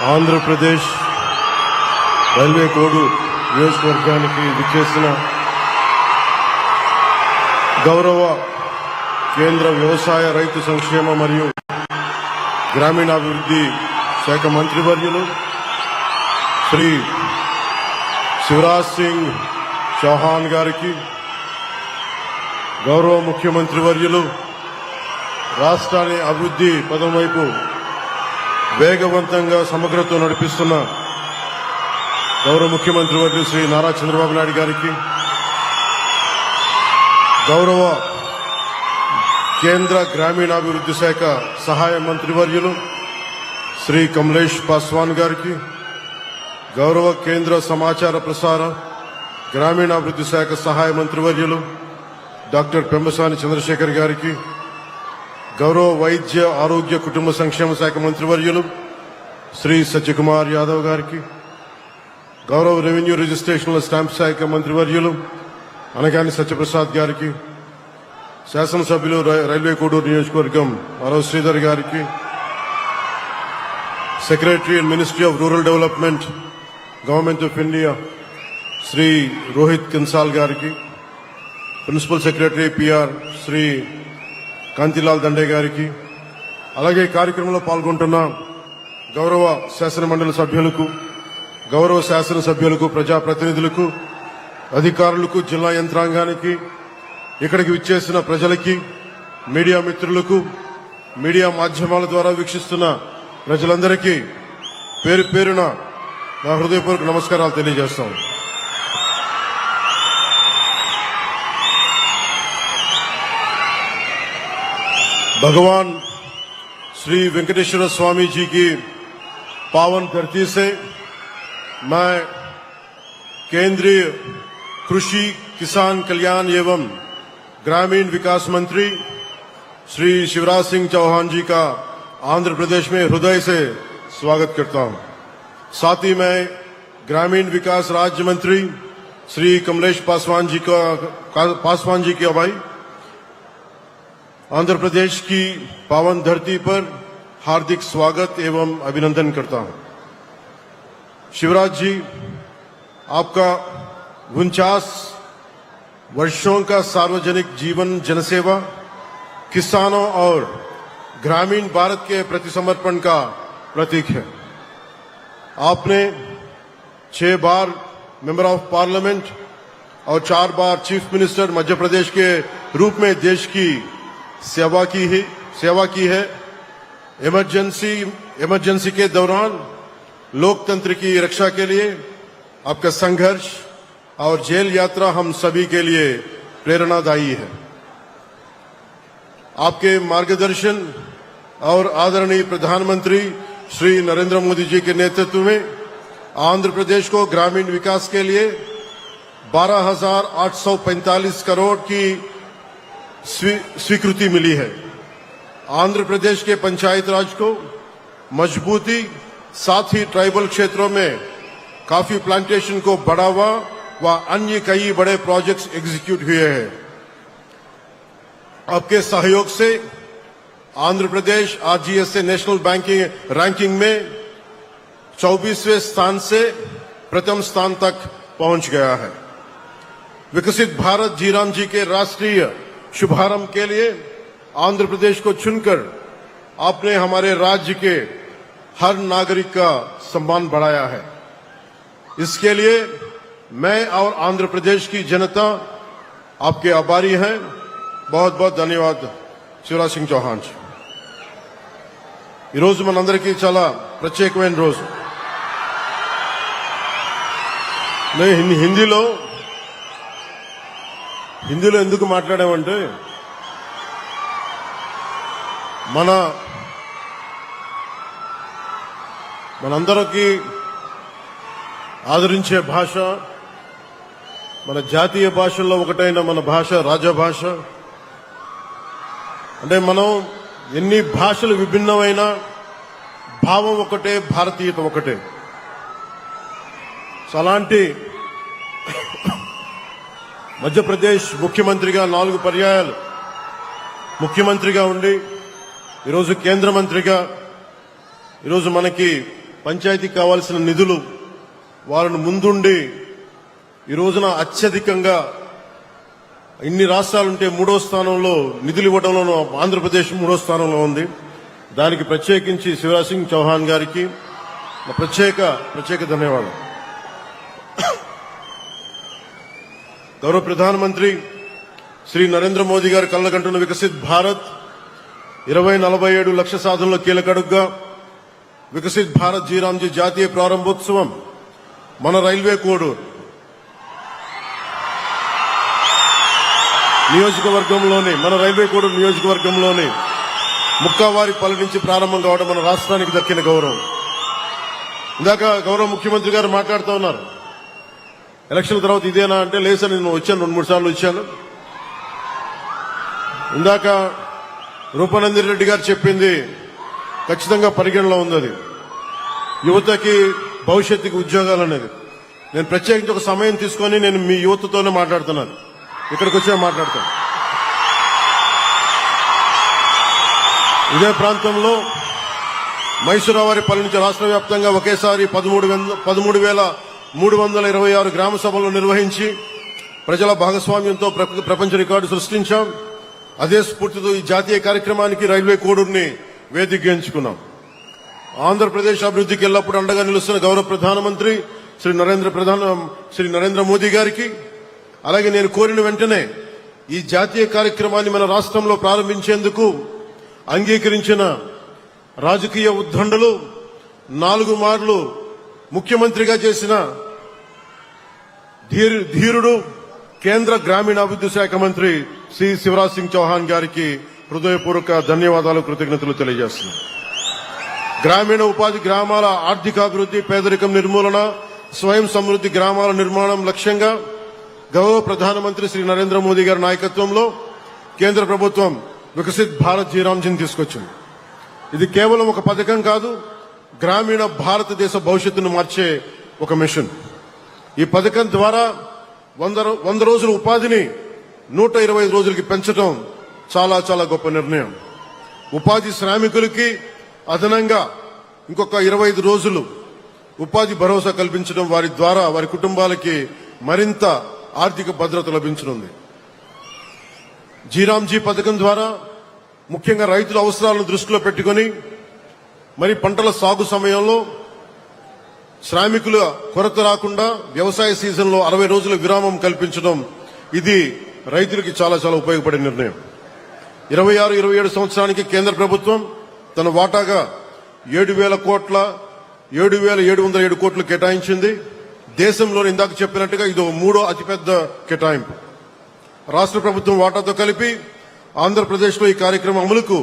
Andhra Pradesh railway Koduru నియోజకవర్గానికి విచ్చేసిన గౌరవ కేంద్ర వ్యవసాయ రైతు సంక్షేమ మరియు గ్రామీణాభివృద్ధి శాఖ మంత్రివర్యులు శ్రీ శివరాజ్ సింగ్ చౌహాన్ గారికి, గౌరవ ముఖ్యమంత్రి వర్యులు రాష్ట్రాన్ని అభివృద్ధి పదం వైపు వేగవంతంగా సమగ్రతో నడిపిస్తున్న గౌరవ ముఖ్యమంత్రి వర్యులు శ్రీ నారా చంద్రబాబు నాయుడు గారికి, గౌరవ కేంద్ర గ్రామీణాభివృద్ధి శాఖ సహాయ మంత్రివర్యులు శ్రీ కమలేష్ పాస్వాన్ గారికి, గౌరవ కేంద్ర సమాచార ప్రసార గ్రామీణాభివృద్ధి శాఖ సహాయ మంత్రివర్యులు డాక్టర్ పెమ్మసాని చంద్రశేఖర్ గారికి, గౌరవ వైద్య ఆరోగ్య కుటుంబ సంక్షేమ శాఖ మంత్రివర్యులు శ్రీ సత్యకుమార్ యాదవ్ గారికి, గౌరవ రెవెన్యూ రిజిస్ట్రేషన్ల స్టాంప్ శాఖ మంత్రివర్యులు అనగాని సత్యప్రసాద్ గారికి, శాసనసభ్యులు రైల్వే కోడూరు నియోజకవర్గం ఆరవ శ్రీధర్ గారికి, secretary and ministry of rural development government of India Shri Rohit Kansal గారికి, principal secretary PR Shri Kantilal Dande గారికి, అలాగే కార్యక్రమంలో పాల్గొంటున్న గౌరవ శాసనమండలి సభ్యులకు, గౌరవ శాసనసభ్యులకు, ప్రజాప్రతినిధులకు, అధికారులకు, జిల్లా యంత్రాంగానికి, ఇక్కడికి విచ్చేసిన ప్రజలకి, మీడియా మిత్రులకు, మీడియా మాధ్యమాల ద్వారా వీక్షిస్తున్న ప్రజలందరికీ పేరు పేరున నా హృదయపూర్వక నమస్కారాలు తెలియజేస్తాం. भगवान श्री वेंकटेश्वर स्वामी जी की पावन धरती से मैं केंद्रीय कृषि किसान कल्याण एवं ग्रामीण विकास मंत्री श्री शिवराज सिंह चौहान जी का आंध्र प्रदेश में हृदय से स्वागत करता हूं. साथ ही मैं ग्रामीण विकास राज्य मंत्री श्री कमलेश पासवान जी की अगुवाई आंध्र प्रदेश की पावन धरती पर हार्दिक स्वागत एवं अभिनंदन करता हूं. शिवराज जी, आपका 49 वर्षों का सार्वजनिक जीवन जनसेवा, किसानों और ग्रामीण भारत के प्रति समर्पण का प्रतीक है. आपने 6 बार मेंबर ऑफ पार्लियामेंट और 4 बार चीफ मिनिस्टर मध्य प्रदेश के रूप में देश की सेवा की है. इमरजेंसी के दौरान लोकतंत्र की रक्षा के लिए आपका संघर्ष और जेल यात्रा हम सभी के लिए प्रेरणादायी है. आपके मार्गदर्शन और आदरणीय प्रधानमंत्री श्री नरेंद्र मोदी जी के नेतृत्व में आंध्र प्रदेश को ग्रामीण विकास के लिए 12,845 करोड़ की स्वीकृति मिली है. आंध्र प्रदेश के पंचायत राज को मजबूती, साथ ही ट्राइबल क्षेत्रों में काफी प्लांटेशन को बढ़ावा व अन्य कई बड़े प्रोजेक्ट्स एग्जीक्यूट हुए हैं. आपके सहयोग से Andhra Pradesh आरजीएसए national banking ranking में 24वें स्थान से प्रथम स्थान तक पहुंच गया है. विकसित भारत जीराम जी के राष्ट्रीय शुभारंभ के लिए आंध्र प्रदेश को चुनकर आपने हमारे राज्य के हर नागरिक का सम्मान बढ़ाया है. इसके लिए मैं और आंध्र प्रदेश की जनता आपके आभारी हैं. बहुत बहुत धन्यवाद शिवराज सिंह चौहान जी. ఈ రోజు మనందరికీ చాలా ప్రత్యేకమైన రోజు. నేను హిందీలో ఎందుకు మాట్లాడామంటే మనందరికీ ఆదరించే భాష, మన జాతీయ భాషల్లో ఒకటైన మన భాష రాజభాష. అంటే మనం ఎన్ని భాషలు విభిన్నమైన భావం ఒకటే, భారతీయత ఒకటే. అలాంటి మధ్యప్రదేశ్ ముఖ్యమంత్రిగా 4 పర్యాయాలు ముఖ్యమంత్రిగా ఉండి ఈరోజు కేంద్ర మంత్రిగా ఈరోజు మనకి పంచాయతీకి కావాల్సిన నిధులు వాళ్ళను ముందుండి ఈ రోజున అత్యధికంగా ఇన్ని రాష్ట్రాలుంటే 3వ స్థానంలో నిధులు ఇవ్వడంలో ఆంధ్రప్రదేశ్ 3వ స్థానంలో ఉంది. దానికి ప్రత్యేకించి శివరాజ్ సింగ్ చౌహాన్ గారికి ప్రత్యేక ధన్యవాదాలు. గౌరవ ప్రధానమంత్రి శ్రీ నరేంద్ర మోదీ గారి కళ్ళగంటున్న వికసిత్ భారత్ 2047 లక్ష్య సాధనలో కీలకడుగ్గా వికసిత్ భారత్ జీరాంజీ జాతీయ ప్రారంభోత్సవం మన రైల్వే కోడూరు నియోజకవర్గంలోని ముక్కావారిపల్లి నుంచి ప్రారంభం కావడం మన రాష్ట్రానికి దక్కిన గౌరవం. ఇందాక గౌరవ ముఖ్యమంత్రి గారు మాట్లాడుతూ ఉన్నారు, ఎలక్షన్ తర్వాత ఇదేనా అంటే లేదు సార్, నేను వచ్చాను 2-3 సార్లు వచ్చాను. ఇందాక రూపానందన్ రెడ్డి గారు చెప్పింది ఖచ్చితంగా పరిగణలో ఉంది. అది యువతకి భవిష్యత్తుకి ఉద్యోగాలు అనేది. నేను ప్రత్యేకించి ఒక సమయం తీసుకొని నేను మీ యువతతోనే మాట్లాడుతున్నాను, ఇక్కడికి వచ్చే మాట్లాడతాను. ఇదే ప్రాంతంలో మైసూరావారిపల్లి నుంచి రాష్ట్ర వ్యాప్తంగా ఒకేసారి 13,326 గ్రామ సభలు నిర్వహించి ప్రజల భాగస్వామ్యంతో ప్రపంచ రికార్డు సృష్టించాం. అదే స్ఫూర్తితో ఈ జాతీయ కార్యక్రమానికి రైల్వే కోడూరుని వేదికగా ఎంచుకున్నాం. ఆంధ్రప్రదేశ్ అభివృద్ధికి ఎల్లప్పుడూ అండగా నిలుస్తున్న గౌరవ ప్రధానమంత్రి శ్రీ నరేంద్ర మోదీ గారికి, అలాగే నేను కోరిన వెంటనే ఈ జాతీయ కార్యక్రమాన్ని మన రాష్ట్రంలో ప్రారంభించేందుకు అంగీకరించిన రాజకీయ ఉద్దండలు 4 మార్లు ముఖ్యమంత్రిగా చేసిన ధీరుడు కేంద్ర గ్రామీణాభివృద్ధి శాఖ మంత్రి శ్రీ శివరాజ్ సింగ్ చౌహాన్ గారికి హృదయపూర్వక ధన్యవాదాలు, కృతజ్ఞతలు తెలియజేస్తున్నాను. గ్రామీణ ఉపాధి, గ్రామాల ఆర్థికాభివృద్ధి, పేదరికం నిర్మూలన, స్వయం సమృద్ధి గ్రామాల నిర్మాణం లక్ష్యంగా గౌరవ ప్రధానమంత్రి శ్రీ నరేంద్ర మోదీ గారి నాయకత్వంలో కేంద్ర ప్రభుత్వం వికసిత్ భారత్ జీరాంజీని తీసుకొచ్చింది. ఇది కేవలం ఒక పథకం కాదు, గ్రామీణ భారతదేశ భవిష్యత్తును మార్చే ఒక మిషన్. ఈ పథకం ద్వారా 100 రోజుల ఉపాధిని 125 రోజులకి పెంచడం చాలా గొప్ప నిర్ణయం. ఉపాధి శ్రామికులకి అదనంగా ఇంకొక 25 రోజులు ఉపాధి భరోసా కల్పించడం వారి ద్వారా వారి కుటుంబాలకి మరింత ఆర్థిక భద్రత లభించనుంది. జీరాంజీ పథకం ద్వారా ముఖ్యంగా రైతుల అవసరాలను దృష్టిలో పెట్టుకుని మరి పంటల సాగు సమయంలో శ్రామికుల కొరత రాకుండా వ్యవసాయ సీజన్లో 60 రోజుల విరామం కల్పించడం, ఇది రైతులకి చాలా ఉపయోగపడే నిర్ణయం. 26-27 సంవత్సరానికి కేంద్ర ప్రభుత్వం తన వాటాగా 7,707 కోట్లు కేటాయించింది. దేశంలో ఇందాక చెప్పినట్టుగా ఇది 3వ అతిపెద్ద కేటాయింపు. రాష్ట్ర ప్రభుత్వం వాటాతో కలిపి ఆంధ్రప్రదేశ్లో ఈ కార్యక్రమం అమలుకు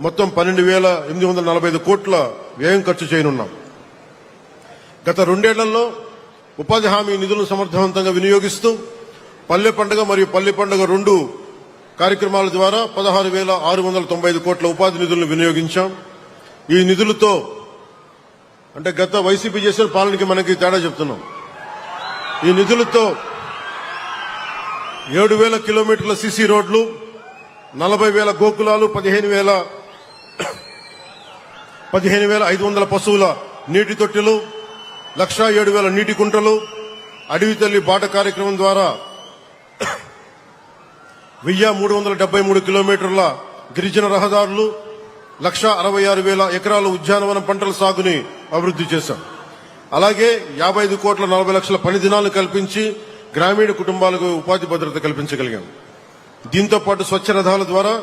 మొత్తం 12,845 కోట్ల వ్యయం ఖర్చు చేయనున్నాం. గత 2 ఏళ్లలో ఉపాధి హామీ నిధులను సమర్థవంతంగా వినియోగిస్తూ పల్లె పండుగ మరియు పల్లె పండుగ 2 కార్యక్రమాల ద్వారా 16,695 కోట్ల ఉపాధి నిధులను వినియోగించాం. ఈ నిధులతో అంటే గత వైసీపీ చేసిన పాలనకి మనకి తేడా చెప్తున్నాం. ఈ నిధులతో 7,000 కిలోమీటర్ల సిసి రోడ్లు, 40,000 గోకులాలు, 15,500 పశువుల నీటి తొట్టెలు, 1,07,000 నీటి కుంటలు, అడవి తల్లి బాట కార్యక్రమం ద్వారా 1,373 కిలోమీటర్ల గిరిజన రహదారులు, 1,66,000 ఎకరాల ఉద్యానవన పంటల సాగుని అభివృద్ధి చేశాం. అలాగే 55 కోట్ల 40 లక్షల పని దినాలను కల్పించి గ్రామీణ కుటుంబాలకు ఉపాధి భద్రత కల్పించగలిగాం. దీంతో పాటు స్వచ్ఛ రథాల ద్వారా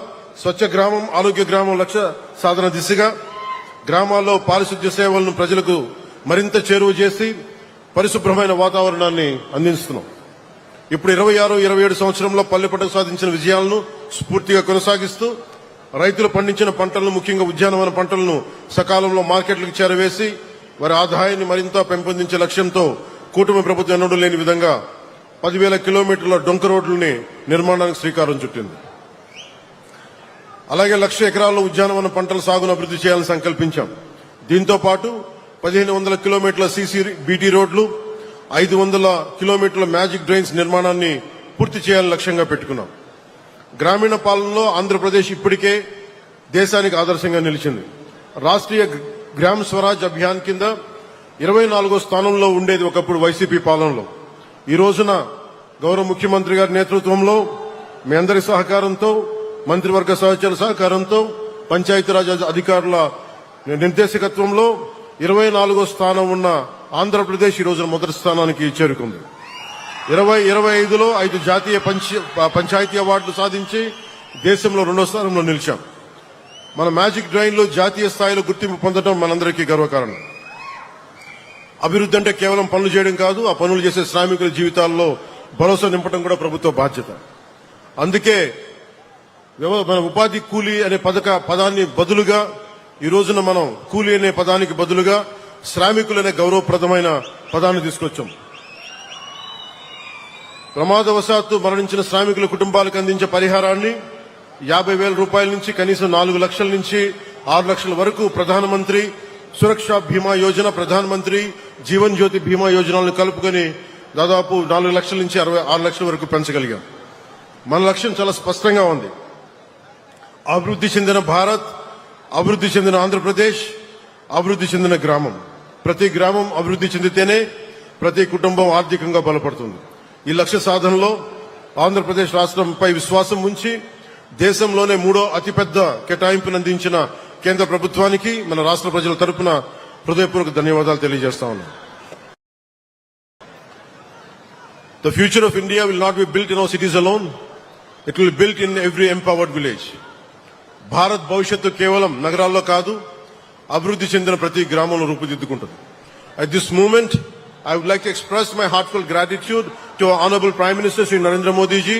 స్వచ్ఛ గ్రామం, ఆరోగ్య గ్రామం లక్ష్య సాధన దిశగా గ్రామాల్లో పారిశుద్ధ్య సేవలను ప్రజలకు మరింత చేరువ చేసి పరిశుభ్రమైన వాతావరణాన్ని అందిస్తున్నాం. ఇప్పుడు 26-27 సంవత్సరంలో పల్లె పంటకు సాధించిన విజయాలను స్ఫూర్తిగా కొనసాగిస్తూ రైతులు పండించిన పంటలను, ముఖ్యంగా ఉద్యానవన పంటలను సకాలంలో మార్కెట్లకు చేరవేసి వారి ఆదాయాన్ని మరింత పెంపొందించే లక్ష్యంతో కూటమి ప్రభుత్వం ఎన్నడూ లేని విధంగా 10,000 కిలోమీటర్ల డొంక రోడ్లని నిర్మాణానికి శ్రీకారం చుట్టింది. అలాగే 1,00,000 ఎకరాల్లో ఉద్యానవన పంటల సాగును అభివృద్ధి చేయాలని సంకల్పించాం. దీంతో పాటు 1,500 కిలోమీటర్ల సీసీ బీటీ రోడ్లు, 500 కిలోమీటర్ల మ్యాజిక్ డ్రైన్స్ నిర్మాణాన్ని పూర్తి చేయాలని లక్ష్యంగా పెట్టుకున్నాం. గ్రామీణ పాలనలో ఆంధ్రప్రదేశ్ ఇప్పటికే దేశానికి ఆదర్శంగా నిలిచింది. రాష్ట్రీయ గ్రామ స్వరాజ్ అభియాన్ కింద 24వ స్థానంలో ఉండేది ఒకప్పుడు వైసీపీ పాలనలో. ఈ రోజున గౌరవ ముఖ్యమంత్రి గారి నేతృత్వంలో మీ అందరి సహకారంతో, మంత్రివర్గ సహచరుల సహకారంతో, పంచాయతీరాజ్ అధికారుల నిర్దేశకత్వంలో 24వ స్థానం ఉన్న ఆంధ్రప్రదేశ్ ఈ రోజున మొదటి స్థానానికి చేరుకుంది. 2025లో 5 జాతీయ పంచాయతీ అవార్డులు సాధించి దేశంలో 2వ స్థానంలో నిలిచాం. మన మ్యాజిక్ డ్రైన్ లో జాతీయ స్థాయిలో గుర్తింపు పొందడం మనందరికీ గర్వకారణం. అభివృద్ధి అంటే కేవలం పనులు చేయడం కాదు, ఆ పనులు చేసే శ్రామికుల జీవితాల్లో భరోసా నింపడం కూడా ప్రభుత్వ బాధ్యత. అందుకే మన ఉపాధి కూలీ అనే పదాన్ని బదులుగా ఈ రోజున మనం కూలీ అనే పదానికి బదులుగా శ్రామికులనే గౌరవప్రదమైన పదాన్ని తీసుకొచ్చాం. ప్రమాదవశాత్తు మరణించిన శ్రామికుల కుటుంబాలకు అందించే పరిహారాన్ని 50,000 రూపాయల నుంచి కనీసం 4 లక్షల నుంచి 6 లక్షల వరకు ప్రధానమంత్రి సురక్షా బీమా యోజన, ప్రధానమంత్రి జీవన్ జ్యోతి బీమా యోజనలను కలుపుకొని దాదాపు 4 లక్షల నుంచి 6 లక్షల వరకు పెంచగలిగాం. మన లక్ష్యం చాలా స్పష్టంగా ఉంది. అభివృద్ధి చెందిన భారత్, అభివృద్ధి చెందిన ఆంధ్రప్రదేశ్, అభివృద్ధి చెందిన గ్రామం. ప్రతి గ్రామం అభివృద్ధి చెందితేనే ప్రతి కుటుంబం ఆర్థికంగా బలపడుతుంది. ఈ లక్ష్య సాధనలో ఆంధ్రప్రదేశ్ రాష్ట్రంపై విశ్వాసం ఉంచి దేశంలోనే 3వ అతిపెద్ద కేటాయింపును అందించిన కేంద్ర ప్రభుత్వానికి మన రాష్ట్ర ప్రజల తరపున హృదయపూర్వక ధన్యవాదాలు తెలియజేస్తా ఉన్నాను. The future of India will not be built in our cities alone. It will be built in every empowered village. Bharat భవిష్యత్తు కేవలం నగరాల్లో కాదు, అభివృద్ధి చెందిన ప్రతి గ్రామంలో రూపుదిద్దుకుంటుంది. At this moment, I would like to express my heartfelt gratitude to our Honorable Prime Minister Shri Narendra Modi ji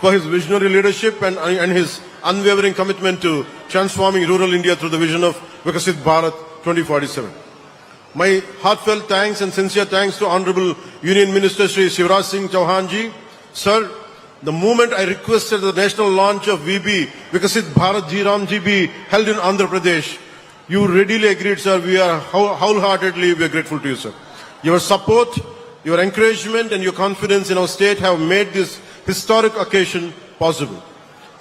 for his visionary leadership and his unwavering commitment to transforming rural India through the vision of Vikasit Bharat 2047. My heartfelt thanks and sincere thanks to Honorable Union Minister Shri Shivraj Singh Chauhan ji. Sir, the moment I requested the national launch of VB Vikasit Bharat Ji Ram Ji be held in Andhra Pradesh, you readily agreed, sir. We are wholeheartedly grateful to you, sir. Your support, your encouragement and your confidence in our state have made this historic occasion possible.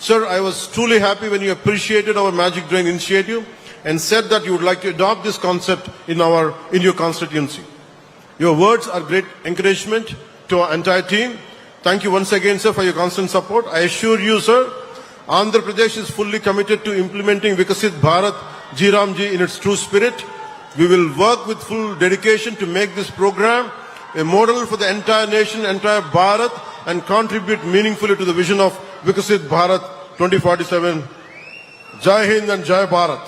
Sir, I was truly happy when you appreciated our Magic Drain initiative and said that you would like to adopt this concept in your constituency. Your words are great encouragement to our entire team. Thank you once again, sir, for your constant support. I assure you, sir, Andhra Pradesh is fully committed to implementing Vikasit Bharat Ji Ram Ji in its true spirit. We will work with full dedication to make this program a model for the entire nation, entire Bharat, and contribute meaningfully to the vision of Vikasit Bharat 2047. Jai Hind and Jai Bharat.